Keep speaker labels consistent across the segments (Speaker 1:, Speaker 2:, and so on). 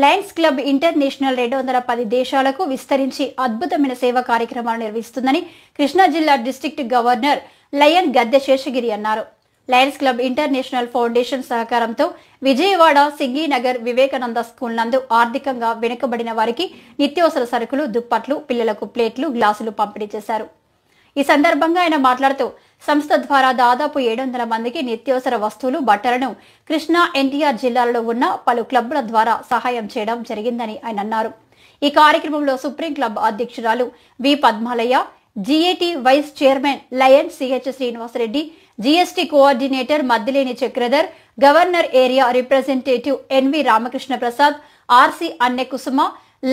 Speaker 1: Lions club international 210 దేశాలకు విస్తరించి అద్భుతమైన సేవా కార్యక్రమాలు నిర్వహిస్తుందని కృష్ణా జిల్లా డిస్ట్రిక్ట్ గవర్నర్ లయన్ గద్దె శేషగిరి అన్నారు. లయన్స్ క్లబ్ ఇంటర్నేషనల్ ఫౌండేషన్ సహకారంతో విజయవాడ సింగీనగర్ వివేకానంద స్కూల్ నందు ఆర్థికంగా వెనుకబడిన వారికి నిత్యావసర సరుకులు, దుప్పట్లు, పిల్లలకు ప్లేట్లు, గ్లాసులు పంపిణీ చేశారు. ఈ సందర్భంగా ఆయన మాట్లాడుతూ సంస్థ ద్వారా దాదాపు 700 మందికి నిత్యావసర వస్తువులు, బట్టలను కృష్ణా, ఎన్టీఆర్ జిల్లాలలో ఉన్న పలు క్లబ్ల ద్వారా సహాయం చేయడం జరిగిందని ఆయన అన్నారు. ఈ కార్యక్రమంలో సుప్రీం క్లబ్ అధ్యక్షురాలు V Padmalayya, GAT vice chairman lion CH Srinivasa Reddy, GST coordinator Maddileni Chakradhar, governor area representative NV Ramakrishna Prasad, RC Anne Kusuma,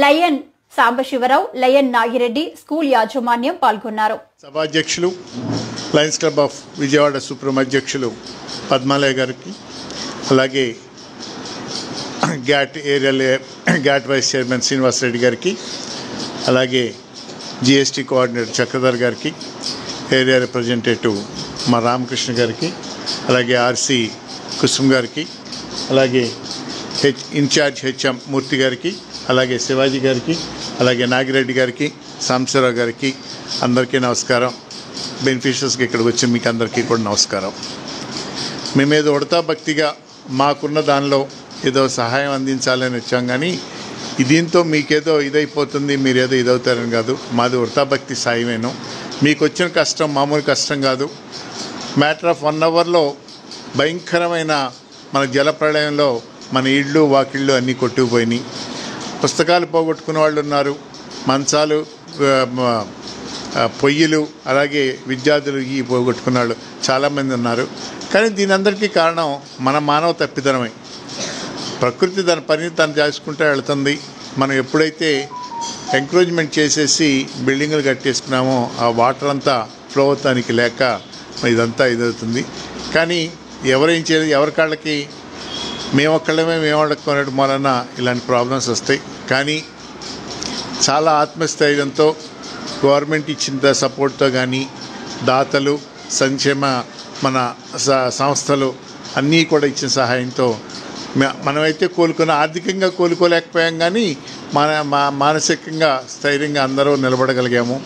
Speaker 1: lion Sambasiva Rao, lion Nagi Reddy, school యాజమాన్యం పాల్గొన్నారు.
Speaker 2: సభాధ్యక్షులు lions club of Vijayawada supreme అధ్యక్షులు పద్మాలయ్య గారికి, అలాగే గ్యాట్ వైస్ చైర్మన్ శ్రీనివాసరెడ్డి గారికి, అలాగే జిఎస్టీ కోఆర్డినేటర్ చక్రధర్ గారికి, ఏరియా రిప్రజెంటేటివ్ మా రామకృష్ణ గారికి, అలాగే ఆర్సి కుసుమ్ గారికి, అలాగే ఇన్ఛార్జ్ హెచ్ఎం మూర్తి గారికి, అలాగే శివాజీ గారికి, అలాగే నాగిరెడ్డి గారికి, సాంబశివరావు గారికి అందరికీ నమస్కారం. బెనిఫిషియర్స్కి ఇక్కడికి వచ్చి మీకు అందరికీ కూడా నమస్కారం. మేమేదో ఉడతా భక్తిగా మాకున్న దానిలో ఏదో సహాయం అందించాలని వచ్చాం, కానీ దీంతో మీకేదో ఇదైపోతుంది, మీరేదో ఇదవుతారని కాదు. మాది ఉడతా భక్తి సాయమేను. మీకు వచ్చిన కష్టం మామూలు కష్టం కాదు. మ్యాటర్ ఆఫ్ 1 అవర్లో భయంకరమైన మన జల ప్రళయంలో మన ఇళ్ళు, వాకిళ్ళు అన్నీ కొట్టుకుపోయినాయి. పుస్తకాలు పోగొట్టుకున్న వాళ్ళు ఉన్నారు, మంచాలు, పొయ్యిలు, అలాగే విద్యార్థులు ఈ పోగొట్టుకున్న వాళ్ళు చాలామంది ఉన్నారు. కానీ దీని అందరికీ కారణం మన మానవ తప్పిదనమే. ప్రకృతి దాని పని తను చేసుకుంటూ వెళుతుంది. మనం ఎప్పుడైతే ఎంకరేజ్మెంట్ చేసేసి బిల్డింగులు కట్టేసుకున్నామో ఆ వాటర్ అంతా ఫ్లో అవుతానికి లేక ఇదంతా ఇదవుతుంది. కానీ ఎవరేం చేయలేదు, ఎవరి కాళ్ళకి మేమొక్కళ్ళమే మేమొక్కడం వలన ఇలాంటి ప్రాబ్లమ్స్ వస్తాయి. కానీ చాలా ఆత్మస్థైర్యంతో గవర్నమెంట్ ఇచ్చిన సపోర్ట్తో కానీ, దాతలు, సంక్షేమ మన సంస్థలు అన్నీ కూడా ఇచ్చిన సహాయంతో మనమైతే ఆర్థికంగా కోలుకోలేకపోయాం, కానీ మానసికంగా స్థైర్యంగా అందరూ నిలబడగలిగాము.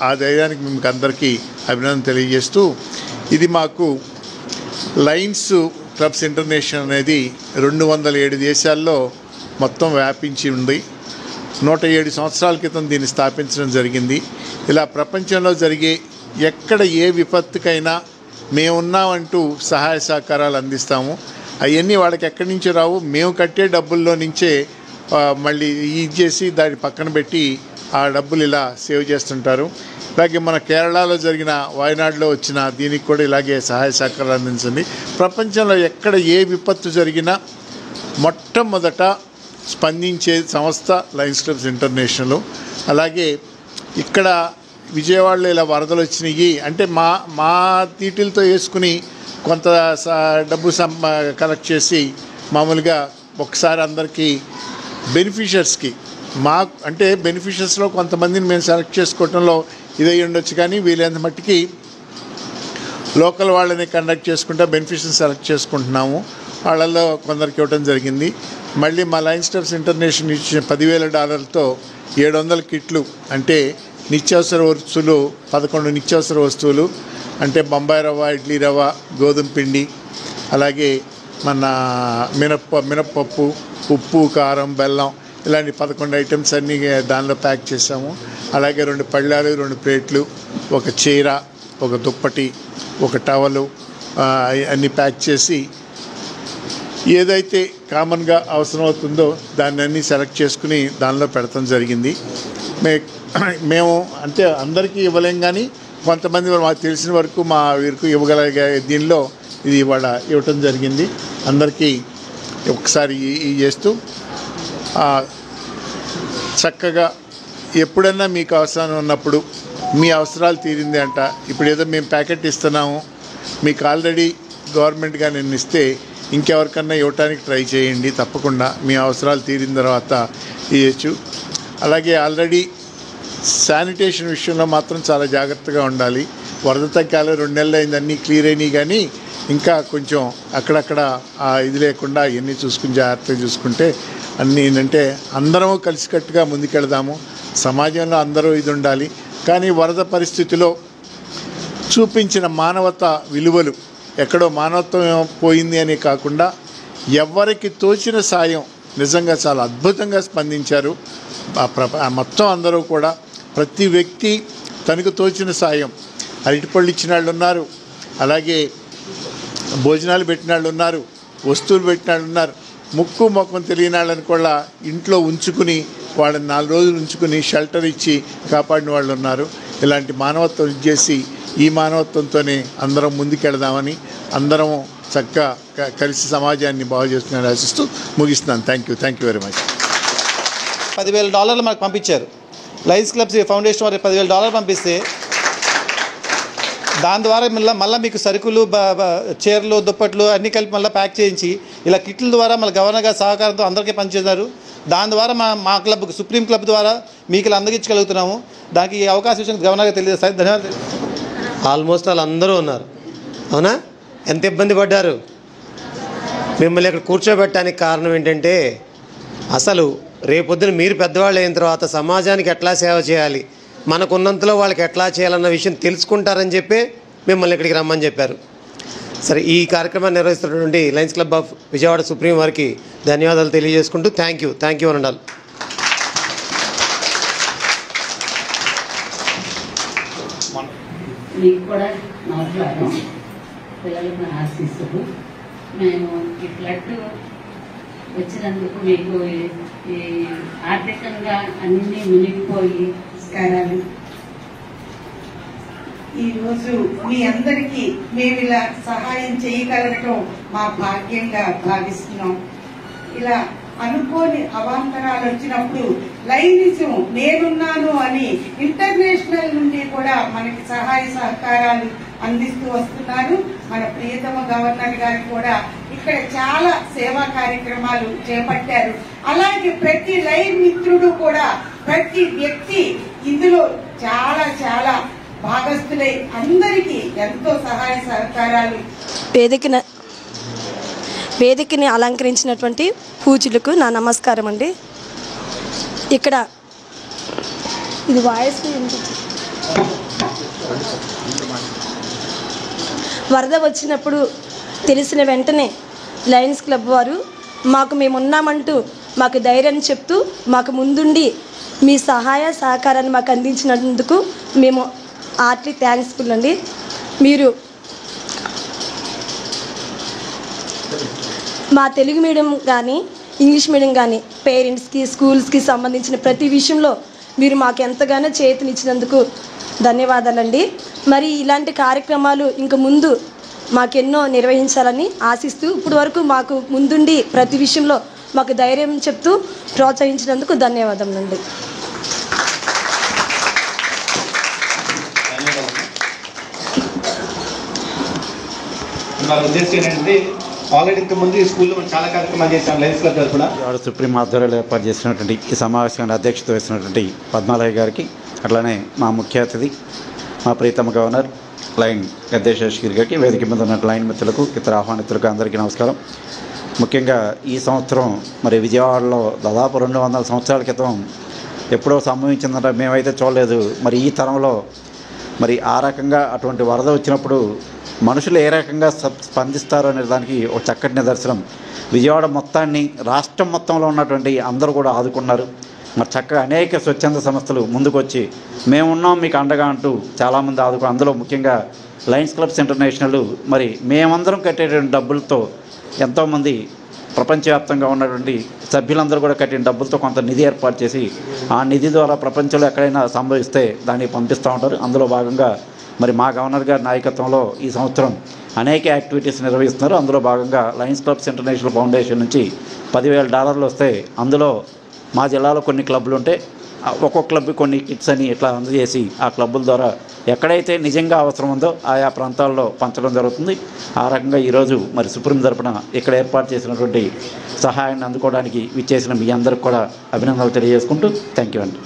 Speaker 2: ఆ ధైర్యానికి మీకు అందరికీ అభినందన తెలియజేస్తూ, ఇది మాకు లయన్స్ క్లబ్స్ ఇంటర్నేషనల్ అనేది 207 దేశాల్లో మొత్తం వ్యాపించి ఉంది. 107 సంవత్సరాల క్రితం దీన్ని స్థాపించడం జరిగింది. ఇలా ప్రపంచంలో జరిగే ఎక్కడ ఏ విపత్తుకైనా మేమున్నామంటూ సహాయ సహకారాలు అందిస్తాము. అవన్నీ వాళ్ళకి ఎక్కడి నుంచి రావు, మేము కట్టే డబ్బుల్లో నుంచే మళ్ళీ ఇది చేసి దాన్ని పక్కన పెట్టి ఆ డబ్బులు ఇలా సేవ్ చేస్తుంటారు. అలాగే మన కేరళలో జరిగిన, వాయనాడులో వచ్చిన దీనికి కూడా ఇలాగే సహాయ సహకారాలు అందించండి. ప్రపంచంలో ఎక్కడ ఏ విపత్తు జరిగినా మొట్టమొదట స్పందించే సంస్థ లయన్స్ క్లబ్స్ ఇంటర్నేషనల్. అలాగే ఇక్కడ విజయవాడలో ఇలా వరదలు వచ్చినాయి అంటే మా తీటిలతో వేసుకుని కొంత డబ్బు కలెక్ట్ చేసి మామూలుగా ఒకసారి అందరికీ బెనిఫిషియర్స్కి అంటే బెనిఫిషియర్స్లో కొంతమందిని మేము సెలెక్ట్ చేసుకోవడంలో ఇదై ఉండొచ్చు, కానీ వీలైనంత మట్టికి లోకల్ వాళ్ళని కండక్ట్ చేసుకుంటా బెనిఫిషియర్స్ సెలెక్ట్ చేసుకుంటున్నాము. వాళ్ళల్లో కొందరికి ఇవ్వడం జరిగింది. మళ్ళీ మా లయన్స్ క్లబ్స్ ఇంటర్నేషనల్ ఇచ్చిన $10,000తో 700 కిట్లు అంటే నిత్యావసర వస్తువులు, 11 నిత్యావసర వస్తువులు అంటే బొంబాయి రవ్వ, ఇడ్లీ రవ్వ, గోధుమ పిండి, అలాగే మన మినప్పప్పు, ఉప్పు, కారం, బెల్లం ఇలాంటి 11 ఐటమ్స్ అన్నీ దానిలో ప్యాక్ చేసాము. అలాగే 2 పళ్ళాలు, 2 ప్లేట్లు, ఒక చీర, ఒక దుప్పటి, ఒక టవలు అన్నీ ప్యాక్ చేసి ఏదైతే కామన్గా అవసరం అవుతుందో దాన్ని అన్నీ సెలెక్ట్ చేసుకుని దానిలో పెడతాం జరిగింది. మేము అంటే అందరికీ ఇవ్వలేం, కానీ కొంతమంది మాకు తెలిసిన వరకు మా వీరికి ఇవ్వగలిగే దీనిలో ఇది ఇవాళ ఇవ్వటం జరిగింది. అందరికీ ఒకసారి చేస్తూ చక్కగా ఎప్పుడన్నా మీకు అవసరం ఉన్నప్పుడు మీ అవసరాలు తీరింది అంట. ఇప్పుడు ఏదో మేము ప్యాకెట్ ఇస్తున్నాము, మీకు ఆల్రెడీ గవర్నమెంట్గా నేను ఇస్తే ఇంకెవరికన్నా ఇవ్వటానికి ట్రై చేయండి. తప్పకుండా మీ అవసరాలు తీరిన తర్వాత ఇవ్వచ్చు. అలాగే ఆల్రెడీ శానిటేషన్ విషయంలో మాత్రం చాలా జాగ్రత్తగా ఉండాలి. వరద తగ్గాలి, 2 నెలలు అయింది, అన్నీ క్లియర్ అయినాయి, కానీ ఇంకా కొంచెం అక్కడక్కడ ఇది లేకుండా ఇవన్నీ చూసుకుని జాగ్రత్తగా చూసుకుంటే అన్నీ ఏంటంటే అందరము కలిసికట్టుగా ముందుకెళ్దాము, సమాజంలో అందరూ ఇది ఉండాలి. కానీ వరద పరిస్థితిలో చూపించిన మానవత విలువలు ఎక్కడో మానవత్వం పోయింది అని కాకుండా ఎవరికి తోచిన సాయం నిజంగా చాలా అద్భుతంగా స్పందించారు. మొత్తం అందరూ కూడా ప్రతి వ్యక్తి తనకు తోచిన సాయం, అరటిపళ్ళు ఇచ్చిన వాళ్ళు ఉన్నారు, అలాగే భోజనాలు పెట్టిన వాళ్ళు ఉన్నారు, వస్తువులు పెట్టిన వాళ్ళు ఉన్నారు, ముక్కు మొక్కం తెలియని వాళ్ళని కూడా ఇంట్లో ఉంచుకుని వాళ్ళని 4 రోజులు ఉంచుకుని షెల్టర్ ఇచ్చి కాపాడిన వాళ్ళు ఉన్నారు. ఇలాంటి మానవత్వం చేసి ఈ మానవత్వంతోనే అందరం ముందుకెళ్దామని, అందరం చక్కగా కలిసి సమాజాన్ని బాగు చేస్తున్నారని ఆశిస్తూ ముగిస్తున్నాను. Thank you very much.
Speaker 3: $10,000 మనకు పంపించారు. లయన్స్ క్లబ్స్ ఫౌండేషన్ వారికి $10,000 పంపిస్తే దాని ద్వారా మళ్ళీ మీకు సరుకులు, చీరలు, దుప్పట్లు అన్నీ కలిపి మళ్ళీ ప్యాక్ చేయించి ఇలా కిట్ల ద్వారా మళ్ళీ గవర్నర్ గారి సహకారంతో అందరికీ పనిచేశారు. దాని ద్వారా మా క్లబ్, సుప్రీం క్లబ్ ద్వారా మీకు ఇలా అందగించగలుగుతున్నాము. దానికి ఈ అవకాశం ఇచ్చిన గవర్నర్ గారికి తెలియజేస్తాను. ధన్యవాదాలు.
Speaker 4: ఆల్మోస్ట్ వాళ్ళు అందరూ ఉన్నారు. అవునా? ఎంత ఇబ్బంది పడ్డారు. మిమ్మల్ని ఇక్కడ కూర్చోబెట్టడానికి కారణం ఏంటంటే అసలు రేపొద్దున మీరు పెద్దవాళ్ళు అయిన తర్వాత సమాజానికి ఎట్లా సేవ చేయాలి, మనకున్నంతలో వాళ్ళకి ఎట్లా చేయాలన్న విషయం తెలుసుకుంటారని చెప్పి మిమ్మల్ని ఇక్కడికి రమ్మని చెప్పారు. సరే, ఈ కార్యక్రమాన్ని నిర్వహిస్తున్నటువంటి Lions club of Vijayawada supreme వారికి ధన్యవాదాలు తెలియజేసుకుంటూ థ్యాంక్ యూ అనండాలి.
Speaker 5: మీకు కూడా నమస్కారం. పిల్లలకు ఆశీస్సులు. మేము ఈ ఫ్లడ్ వచ్చినందుకు మీకు ఈ ఆర్థికంగా అన్నీ మునిగిపోయి నమస్కారాలు.
Speaker 6: ఈరోజు మీ అందరికీ మేము ఇలా సహాయం చేయగలగటం మా భాగ్యంగా భావిస్తున్నాం. ఇలా అనుకోని అవాంతరాలు వచ్చినప్పుడు లైనిజం నేనున్నాను అని ఇంటర్నేషనల్ నుండి కూడా మనకి సహాయ సహకారాలు అందిస్తూ వస్తున్నారు. మన ప్రియతమ గవర్నర్ గారు కూడా ఇక్కడ చాలా సేవా కార్యక్రమాలు చేపట్టారు. అలాగే ప్రతి లైన్ మిత్రుడు కూడా, ప్రతి వ్యక్తి ఇందులో చాలా చాలా భాగస్థులై అందరికీ ఎంతో సహాయ సహకారాలు.
Speaker 7: వేదికని అలంకరించినటువంటి పూజలకు నా నమస్కారం అండి. ఇక్కడ ఇది వాయిస్ వరద వచ్చినప్పుడు తెలిసిన వెంటనే లయన్స్ క్లబ్ వారు మేమున్నామంటూ మాకు ధైర్యాన్ని చెప్తూ మాకు ముందుండి మీ సహాయ సహకారాన్ని మాకు అందించినందుకు మేము హార్ట్లీ థ్యాంక్స్ఫుల్ అండి. మీరు మా తెలుగు మీడియం కానీ ఇంగ్లీష్ మీడియం కానీ పేరెంట్స్కి, స్కూల్స్కి సంబంధించిన ప్రతి విషయంలో మీరు మాకు ఎంతగానో చేతినిచ్చినందుకు ధన్యవాదాలండి. మరి ఇలాంటి కార్యక్రమాలు ఇంక ముందు మాకెన్నో నిర్వహించాలని ఆశిస్తూ ఇప్పటి వరకు మాకు ముందుండి ప్రతి విషయంలో మాకు ధైర్యం చెప్తూ ప్రోత్సహించినందుకు ధన్యవాదములండి.
Speaker 3: ఉద్దేశం ఏంటంటే ఆల్రెడీ ఇంతకుముందు ఈ స్కూల్లో చాలా కార్యక్రమాలు చేశాం లయన్స్ క్లబ్ తరఫున.
Speaker 8: సుప్రీం ఆధ్వర్యంలో ఏర్పాటు చేసినటువంటి ఈ సమావేశాన్ని అధ్యక్షత వహిస్తున్నటువంటి పద్మాలయ గారికి, అట్లానే మా ముఖ్య అతిథి మా ప్రీతమ గవర్నర్ లయన్ గద్దె శేషగిరి గారికి, వేదిక మీద ఉన్న లైన్ మిత్రులకు, ఇతర ఆహ్వానితులకు అందరికీ నమస్కారం. ముఖ్యంగా ఈ సంవత్సరం మరి విజయవాడలో దాదాపు 200 సంవత్సరాల క్రితం ఎప్పుడో సంభవించిందంటే మేమైతే చూడలేదు. మరి ఈ తరంలో మరి ఆ రకంగా అటువంటి వరద వచ్చినప్పుడు మనుషులు ఏ రకంగా స్పందిస్తారు అనే దానికి ఒక చక్కటి నిదర్శనం. విజయవాడ మొత్తాన్ని, రాష్ట్రం మొత్తంలో ఉన్నటువంటి అందరూ కూడా ఆదుకున్నారు. మరి చక్కగా అనేక స్వచ్ఛంద సంస్థలు ముందుకొచ్చి మేమున్నాం మీకు అండగా అంటూ చాలామంది ఆదుకున్నారు. అందులో ముఖ్యంగా లయన్స్ క్లబ్స్ ఇంటర్నేషనల్ మరి మేమందరం కట్టేటువంటి డబ్బులతో ఎంతోమంది ప్రపంచవ్యాప్తంగా ఉన్నటువంటి సభ్యులందరూ కూడా కట్టిన డబ్బులతో కొంత నిధి ఏర్పాటు చేసి ఆ నిధి ద్వారా ప్రపంచంలో ఎక్కడైనా సంభవిస్తే దాన్ని పంపిస్తూ ఉంటారు. అందులో భాగంగా మరి మా గవర్నర్ గారి నాయకత్వంలో ఈ సంవత్సరం అనేక యాక్టివిటీస్ నిర్వహిస్తున్నారు. అందులో భాగంగా లయన్స్ క్లబ్స్ ఇంటర్నేషనల్ ఫౌండేషన్ నుంచి $10,000 వస్తే అందులో మా జిల్లాలో కొన్ని క్లబ్లు ఉంటే ఒక్కొక్క క్లబ్కి కొన్ని కిట్స్ అని ఇట్లా అందజేసి ఆ క్లబ్బుల ద్వారా ఎక్కడైతే నిజంగా అవసరం ఉందో ఆయా ప్రాంతాల్లో పంచడం జరుగుతుంది. ఆ రకంగా ఈరోజు మరి సుప్రీం తరపున ఇక్కడ ఏర్పాటు చేసినటువంటి సహాయాన్ని అందుకోవడానికి విచ్చేసిన మీ అందరికి కూడా అభినందనలు తెలియజేసుకుంటూ థ్యాంక్ యూ అండి.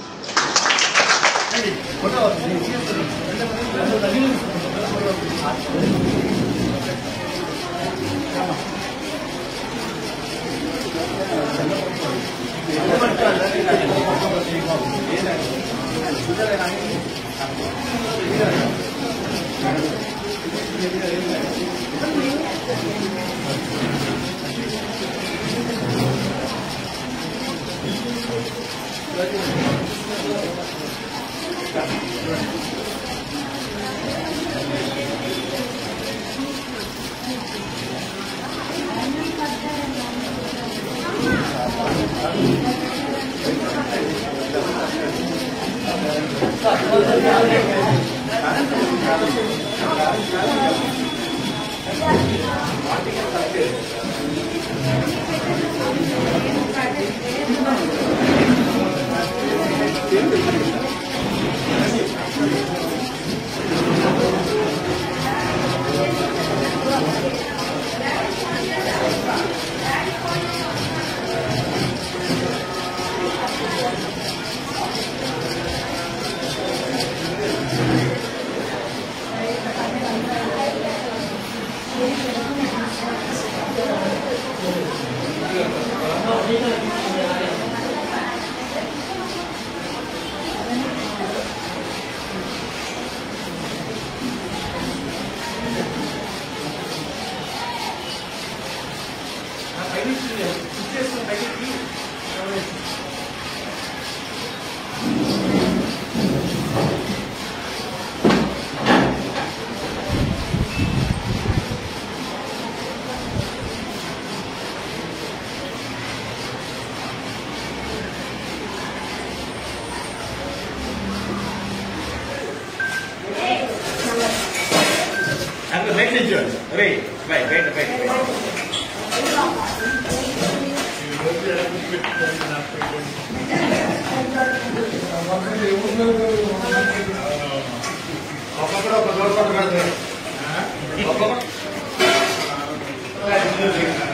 Speaker 9: ఒక్కొక్కరు